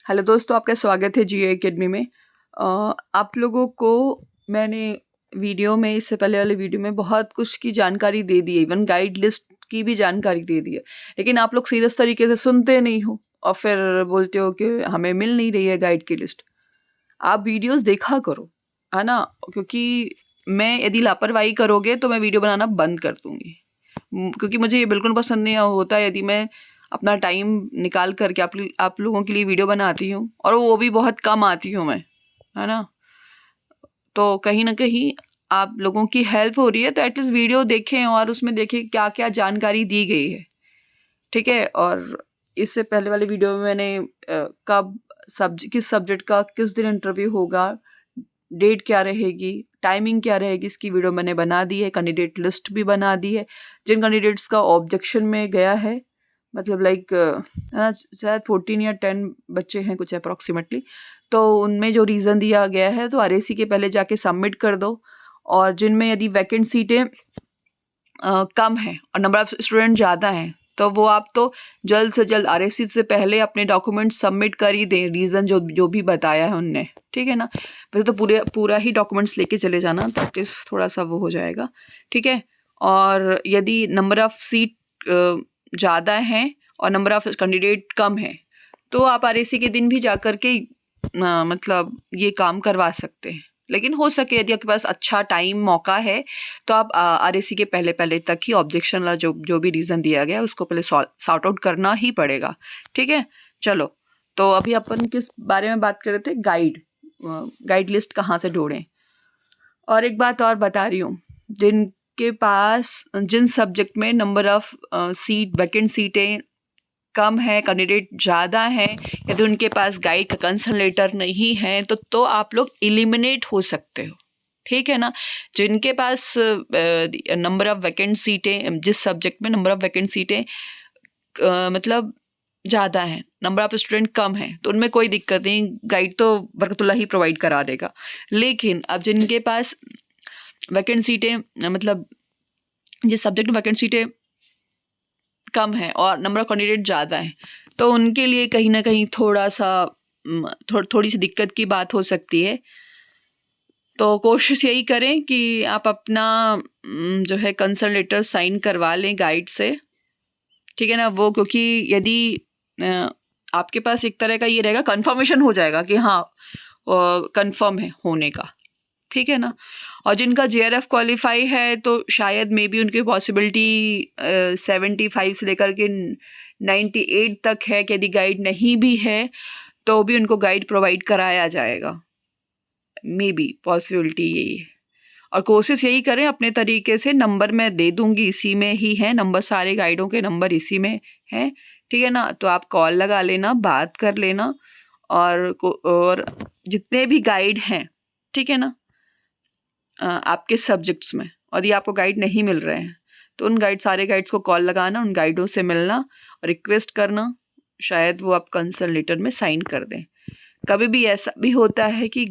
Hello दोस्तों, आपका स्वागत है जियो एकेडमी में। आप लोगों को मैंने वीडियो में इससे पहले वाले वीडियो में बहुत कुछ की जानकारी दे दी है, इवन गाइड लिस्ट की भी जानकारी दे दी है। लेकिन आप लोग सीरियस तरीके से सुनते नहीं हो और फिर बोलते हो कि हमें मिल नहीं रही है गाइड की लिस्ट। आप वीडियोस देखा करो, है ना? क्योंकि मैं यदि लापरवाही करोगे तो मैं वीडियो बनाना बंद कर दूंगी। क्योंकि मुझे ये बिल्कुल पसंद नहीं होता यदि मैं अपना टाइम निकाल करके आप लोगों के लिए वीडियो बनाती हूँ और वो भी बहुत कम आती हूँ मैं, है ना? तो कहीं ना कहीं आप लोगों की हेल्प हो रही है, तो एटलीस्ट वीडियो देखें और उसमें देखें क्या क्या जानकारी दी गई है। ठीक है। और इससे पहले वाले वीडियो में मैंने कब किस सब्जेक्ट का किस दिन इंटरव्यू होगा, डेट क्या रहेगी, टाइमिंग क्या रहेगी, इसकी वीडियो मैंने बना दी है। कैंडिडेट लिस्ट भी बना दी है। जिन कैंडिडेट्स का ऑब्जेक्शन में गया है, मतलब लाइक शायद 14 या 10 बच्चे हैं कुछ अप्रॉक्सीमेटली, तो उनमें जो रीज़न दिया गया है तो आरएसी के पहले जाके सबमिट कर दो। और जिनमें यदि वैकेंट सीटें कम हैं और नंबर ऑफ स्टूडेंट ज़्यादा हैं, तो वो आप तो जल्द से जल्द आरएससी से पहले अपने डॉक्यूमेंट सबमिट कर ही दें, रीज़न जो जो भी बताया है उनने। ठीक है ना? वैसे तो पूरा ही डॉक्यूमेंट्स लेके चले जाना, ताकि थोड़ा सा वो हो जाएगा। ठीक है। और यदि नंबर ऑफ सीट ज़्यादा हैं और नंबर ऑफ कैंडिडेट कम है, तो आप आरएससी के दिन भी जा कर के मतलब ये काम करवा सकते हैं। लेकिन हो सके यदि आपके पास अच्छा टाइम मौका है, तो आप आरएसी के पहले पहले तक ही ऑब्जेक्शन वाला जो जो भी रीज़न दिया गया है उसको पहले सॉर्ट आउट करना ही पड़ेगा। ठीक है। चलो, तो अभी अपन किस बारे में बात कर रहे थे? गाइड लिस्ट कहाँ से ढूंढें। और एक बात और बता रही हूँ, जिनके पास जिन सब्जेक्ट में नंबर ऑफ वैकेंट सीटें कम है, कैंडिडेट ज़्यादा है, यदि उनके पास गाइड का कंसर्न लेटर नहीं है, तो आप लोग एलिमिनेट हो सकते हो। ठीक है ना? जिनके पास नंबर ऑफ वैकेंट सीटें, जिस सब्जेक्ट में नंबर ऑफ वैकेंट सीटें मतलब ज़्यादा हैं, नंबर ऑफ स्टूडेंट कम है, तो उनमें कोई दिक्कत नहीं, गाइड तो बरकतुल्लाह ही प्रोवाइड करा देगा। लेकिन अब जिनके पास वैकेंट सीटें मतलब जिस सब्जेक्ट में वैकेंट सीटें कम है और नंबर ऑफ कैंडिडेट ज़्यादा है, तो उनके लिए कहीं ना कहीं थोड़ा सा थोड़ी सी दिक्कत की बात हो सकती है। तो कोशिश यही करें कि आप अपना जो है कंसर्न लेटर साइन करवा लें गाइड से। ठीक है ना? वो क्योंकि यदि आपके पास एक तरह का ये रहेगा, कंफर्मेशन हो जाएगा कि हाँ कंफर्म है होने का। ठीक है ना? और जिनका जेआरएफ क्वालिफाई है, तो शायद मे बी उनकी पॉसिबिलिटी 75 से लेकर के 98 तक है कि यदि गाइड नहीं भी है तो भी उनको गाइड प्रोवाइड कराया जाएगा। मे बी पॉसिबिलिटी यही है। और कोशिश यही करें अपने तरीके से, नंबर मैं दे दूंगी, इसी में ही है नंबर, सारे गाइडों के नंबर इसी में हैं। ठीक है ना? तो आप कॉल लगा लेना, बात कर लेना। और जितने भी गाइड हैं, ठीक है ना, आपके सब्जेक्ट्स में, और ये आपको गाइड नहीं मिल रहे हैं, तो उन सारे गाइड्स को कॉल लगाना, उन गाइडों से मिलना और रिक्वेस्ट करना, शायद वो आप कंसर्न लेटर में साइन कर दें। कभी भी ऐसा भी होता है कि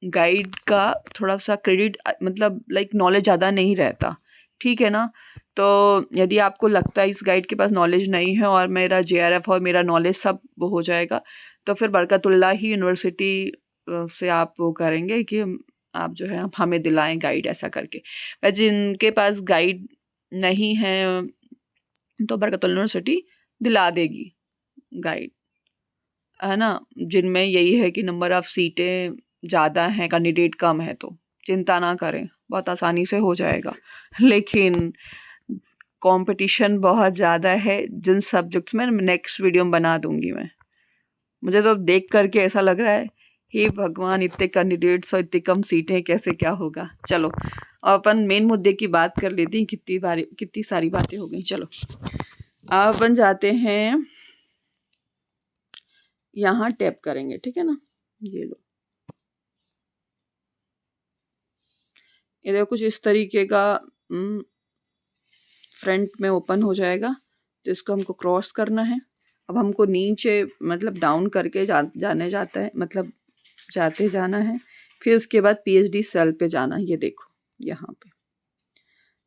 गाइड का थोड़ा सा क्रेडिट मतलब लाइक नॉलेज ज़्यादा नहीं रहता। ठीक है ना? तो यदि आपको लगता है इस गाइड के पास नॉलेज नहीं है और मेरा जेआरएफ और मेरा नॉलेज सब वो हो जाएगा, तो फिर बरकतुल्लाह ही यूनिवर्सिटी से आप वो करेंगे कि आप जो है आप हमें दिलाएं गाइड, ऐसा करके। जिनके पास गाइड नहीं है, तो बरकतुल्लाह यूनिवर्सिटी दिला देगी गाइड, है ना? जिनमें यही है कि नंबर ऑफ सीटें ज़्यादा हैं, कैंडिडेट कम है, तो चिंता ना करें, बहुत आसानी से हो जाएगा। लेकिन कंपटीशन बहुत ज़्यादा है जिन सब्जेक्ट्स में, नेक्स्ट वीडियो में बना दूंगी मैं। मुझे तो देख करके ऐसा लग रहा है, हे भगवान, इतने कैंडिडेट्स और इतनी कम सीटें, कैसे क्या होगा। चलो, अब अपन मेन मुद्दे की बात कर लेती हैं। कितनी सारी बातें हो गई। चलो, अब अपन जाते हैं, यहाँ टैप करेंगे। ठीक है ना? ये लो, ये देखो कुछ इस तरीके का फ्रंट में ओपन हो जाएगा। तो इसको हमको क्रॉस करना है। अब हमको नीचे मतलब डाउन करके जाने जाता है, मतलब जाते जाना है। फिर उसके बाद पीएचडी सेल पे जाना है। ये देखो यहाँ पे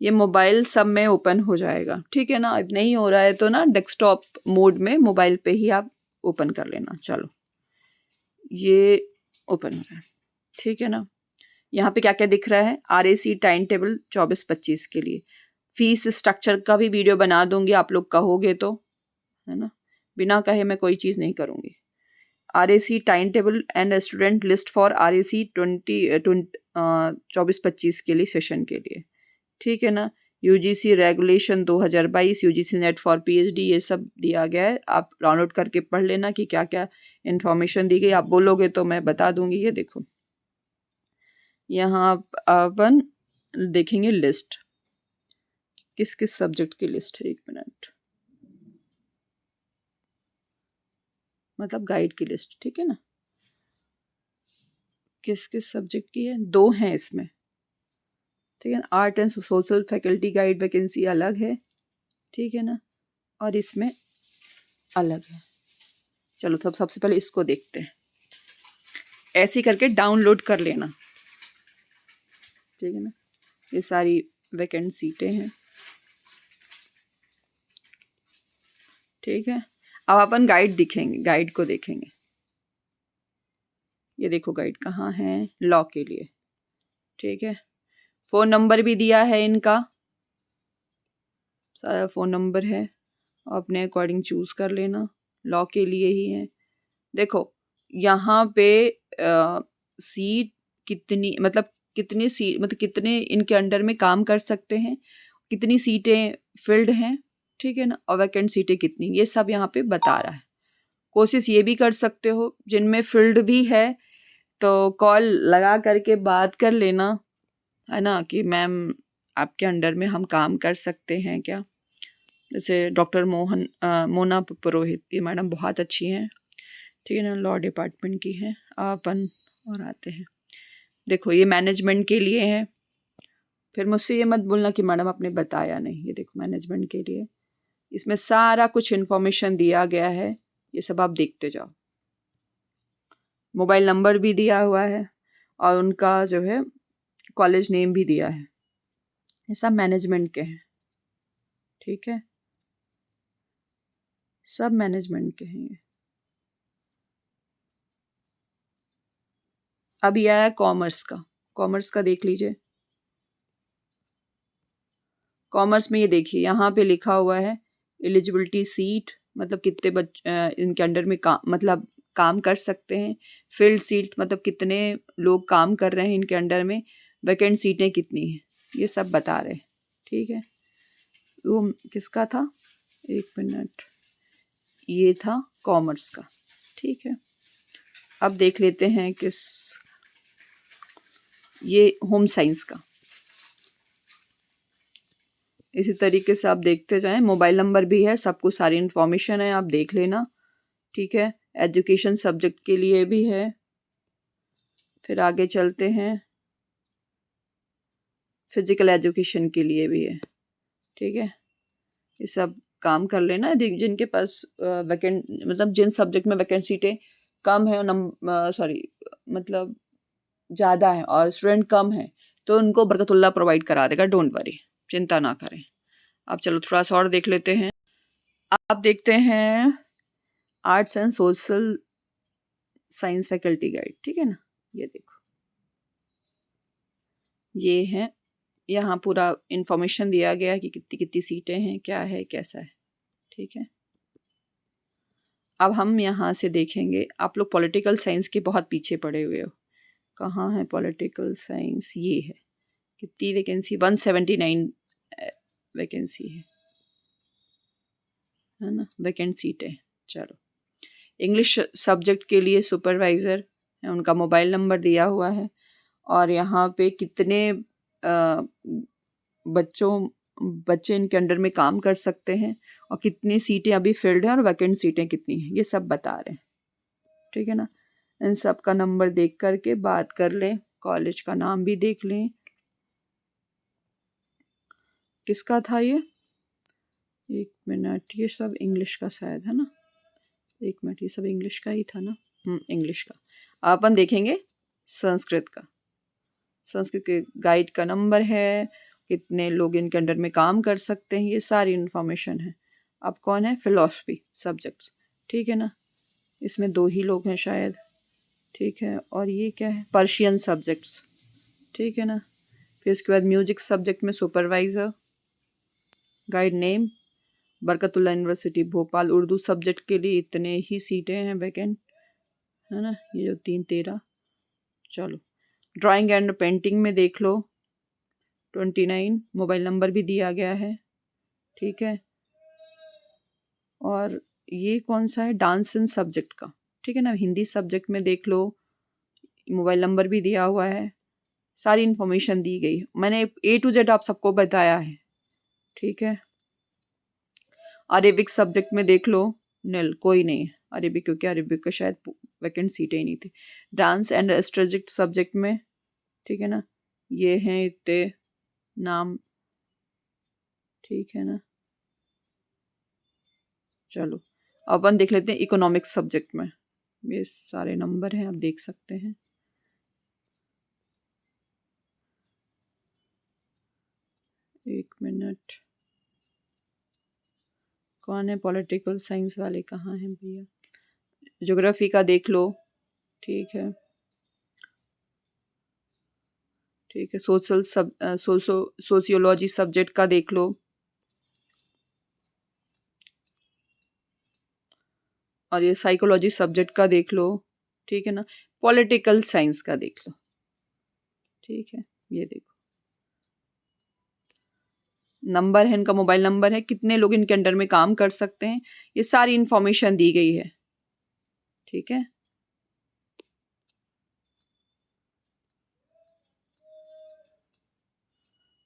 ये मोबाइल सब में ओपन हो जाएगा। ठीक है ना? नहीं हो रहा है तो ना डेस्कटॉप मोड में मोबाइल पे ही आप ओपन कर लेना। चलो, ये ओपन हो रहा है, ठीक है ना। यहाँ पे क्या क्या दिख रहा है, RAC टाइम टेबल 24-25 के लिए। फीस स्ट्रक्चर का भी वीडियो बना दूंगी, आप लोग कहोगे तो, है ना, बिना कहे मैं कोई चीज़ नहीं करूँगी। RAC time table and student list for RAC 24-25 के लिए सेशन के लिए, ठीक है ना। UGC regulation 2022, UGC net for PhD, ये सब दिया गया है, आप डाउनलोड करके पढ़ लेना कि क्या क्या इन्फॉर्मेशन दी गई। आप बोलोगे तो मैं बता दूंगी। ये देखो, यहाँ अपन देखेंगे लिस्ट, किस किस सब्जेक्ट की लिस्ट है, 1 मिनट, मतलब गाइड की लिस्ट, ठीक है ना। किस किस सब्जेक्ट की है, 2 हैं इसमें, ठीक है ना। Art and social faculty guide vacancy अलग है, ठीक है ना, और इसमें अलग है। चलो तब सबसे पहले इसको देखते हैं, ऐसे करके डाउनलोड कर लेना, ठीक है ना। ये सारी वैकेंट सीटें हैं, ठीक है। अब अपन गाइड दिखेंगे, गाइड को देखेंगे। ये देखो गाइड कहाँ है, लॉ के लिए, ठीक है। फ़ोन नंबर भी दिया है इनका, सारा फ़ोन नंबर है, अपने अकॉर्डिंग चूज़ कर लेना, लॉ के लिए ही है। देखो यहाँ पे सीट कितनी, मतलब कितने सीट, मतलब कितने इनके अंडर में काम कर सकते हैं, कितनी सीटें फिल्ड हैं, ठीक है ना, और वैकेंट सीटें कितनी, ये सब यहाँ पे बता रहा है। कोशिश ये भी कर सकते हो जिनमें फील्ड भी है तो कॉल लगा करके बात कर लेना, है ना, कि मैम आपके अंडर में हम काम कर सकते हैं क्या। जैसे डॉक्टर मोना पुरोहित, ये मैडम बहुत अच्छी हैं, ठीक है ना, लॉ डिपार्टमेंट की हैं। अपन और आते हैं, देखो ये मैनेजमेंट के लिए है। फिर मुझसे ये मत बोलना कि मैडम आपने बताया नहीं, ये देखो मैनेजमेंट के लिए, इसमें सारा कुछ इन्फॉर्मेशन दिया गया है, ये सब आप देखते जाओ। मोबाइल नंबर भी दिया हुआ है और उनका जो है कॉलेज नेम भी दिया है, ये सब मैनेजमेंट के हैं, ठीक है, सब मैनेजमेंट के हैं ये। अब ये आया कॉमर्स का, कॉमर्स का देख लीजिए। कॉमर्स में ये देखिए यहाँ पे लिखा हुआ है एलिजिबिलिटी सीट, मतलब कितने इनके अंडर में मतलब काम कर सकते हैं। फील्ड सीट मतलब कितने लोग काम कर रहे हैं इनके अंडर में, वैकेंट सीटें कितनी हैं, ये सब बता रहे हैं, ठीक है। वो किसका था, 1 मिनट, ये था कॉमर्स का, ठीक है। अब देख लेते हैं किस, ये होम साइंस का। इसी तरीके से आप देखते जाएं, मोबाइल नंबर भी है, सब कुछ सारी इन्फॉर्मेशन है, आप देख लेना, ठीक है। एजुकेशन सब्जेक्ट के लिए भी है। फिर आगे चलते हैं, फिजिकल एजुकेशन के लिए भी है, ठीक है। ये सब काम कर लेना, जिनके पास वैकेंट, मतलब जिन सब्जेक्ट में वैकेंट सीटें कम है, सॉरी मतलब ज़्यादा है और स्टूडेंट कम है, तो उनको बरकतुल्लाह प्रोवाइड करा देगा, डोंट वरी, चिंता ना करें। अब चलो थोड़ा सा और देख लेते हैं। आप देखते हैं arts and social science faculty guide, ठीक है ना। ये देखो, ये है, यहाँ पूरा इंफॉर्मेशन दिया गया है कि कितनी कितनी सीटें हैं, क्या है कैसा है, ठीक है। अब हम यहाँ से देखेंगे, आप लोग पॉलिटिकल साइंस के बहुत पीछे पड़े हुए हो। कहाँ है पॉलिटिकल साइंस, ये है, कितनी वैकेंसी, 179 वैकेंसी है ना, वैकेंट सीटें। चलो, इंग्लिश सब्जेक्ट के लिए सुपरवाइज़र है, उनका मोबाइल नंबर दिया हुआ है, और यहाँ पे कितने बच्चे इनके अंडर में काम कर सकते हैं, और कितनी सीटें अभी फिल्ड हैं, और वैकेंट सीटें कितनी हैं, ये सब बता रहे हैं, ठीक है ना। इन सब का नंबर देख करके बात कर लें, कॉलेज का नाम भी देख लें, किसका था ये, 1 मिनट, ये सब इंग्लिश का शायद है ना, 1 मिनट, ये सब इंग्लिश का ही था ना, इंग्लिश का। अपन देखेंगे संस्कृत का, संस्कृत के गाइड का नंबर है, कितने लोग इनके अंडर में काम कर सकते हैं, ये सारी इन्फॉर्मेशन है। अब कौन है, फिलॉसफी सब्जेक्ट्स, ठीक है ना, इसमें 2 ही लोग हैं शायद, ठीक है। और ये क्या है, पर्शियन सब्जेक्ट्स, ठीक है ना। फिर इसके बाद म्यूजिक सब्जेक्ट में supervisor, guide name Barkatullah university Bhopal. Urdu subject के लिए इतने ही सीटें हैं वैकेंट, है ना, ये जो 3-13। चलो, ड्राइंग एंड पेंटिंग में देख लो 29, मोबाइल नंबर भी दिया गया है, ठीक है। और ये कौन सा है, डांस इन सब्जेक्ट का, ठीक है ना। हिंदी सब्जेक्ट में देख लो, मोबाइल नंबर भी दिया हुआ है, सारी इन्फॉर्मेशन दी गई, मैंने A to Z आप सबको बताया है, ठीक है। अरेबिक सब्जेक्ट में देख लो, निल, कोई नहीं है अरेबिक, क्योंकि अरेबिक का शायद वैकेंट सीटें ही नहीं थी। डांस एंड स्ट्रेटेजिक सब्जेक्ट में, ठीक है ना, ये हैं इतने नाम, ठीक है ना। चलो, अपन देख लेते हैं इकोनॉमिक्स सब्जेक्ट में, ये सारे नंबर हैं, आप देख सकते हैं। एक मिनट, कौन है पॉलिटिकल साइंस वाले, कहाँ हैं भैया। ज्योग्राफी का देख लो, ठीक है, ठीक है। सोशियोलॉजी सब्जेक्ट का देख लो, और ये साइकोलॉजी सब्जेक्ट का देख लो, ठीक है ना। पॉलिटिकल साइंस का देख लो, ठीक है, ये देखो नंबर है इनका, मोबाइल नंबर है, कितने लोग इनके अंडर में काम कर सकते हैं, ये सारी इंफॉर्मेशन दी गई है, ठीक है।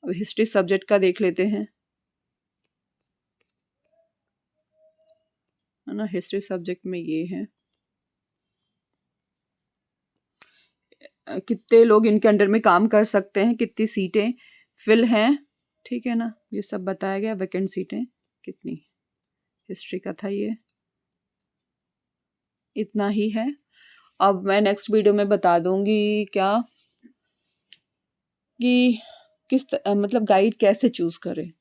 अब हिस्ट्री सब्जेक्ट का देख लेते हैं, है ना। हिस्ट्री सब्जेक्ट में ये है, कितने लोग इनके अंडर में काम कर सकते हैं, कितनी सीटें फिल हैं, ठीक है ना, ये सब बताया गया, वैकेंट सीटें कितनी, हिस्ट्री का था ये, इतना ही है। अब मैं नेक्स्ट वीडियो में बता दूंगी क्या कि मतलब गाइड कैसे चूज करें,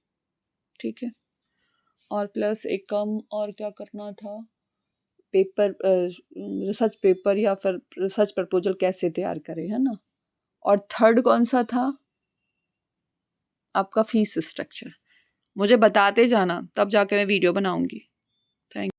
ठीक है। और प्लस एक काम और क्या करना था, पेपर, रिसर्च पेपर या फिर रिसर्च प्रपोजल कैसे तैयार करें, है ना। और थर्ड कौन सा था आपका, फीस स्ट्रक्चर, मुझे बताते जाना, तब जाके मैं वीडियो बनाऊंगी। थैंक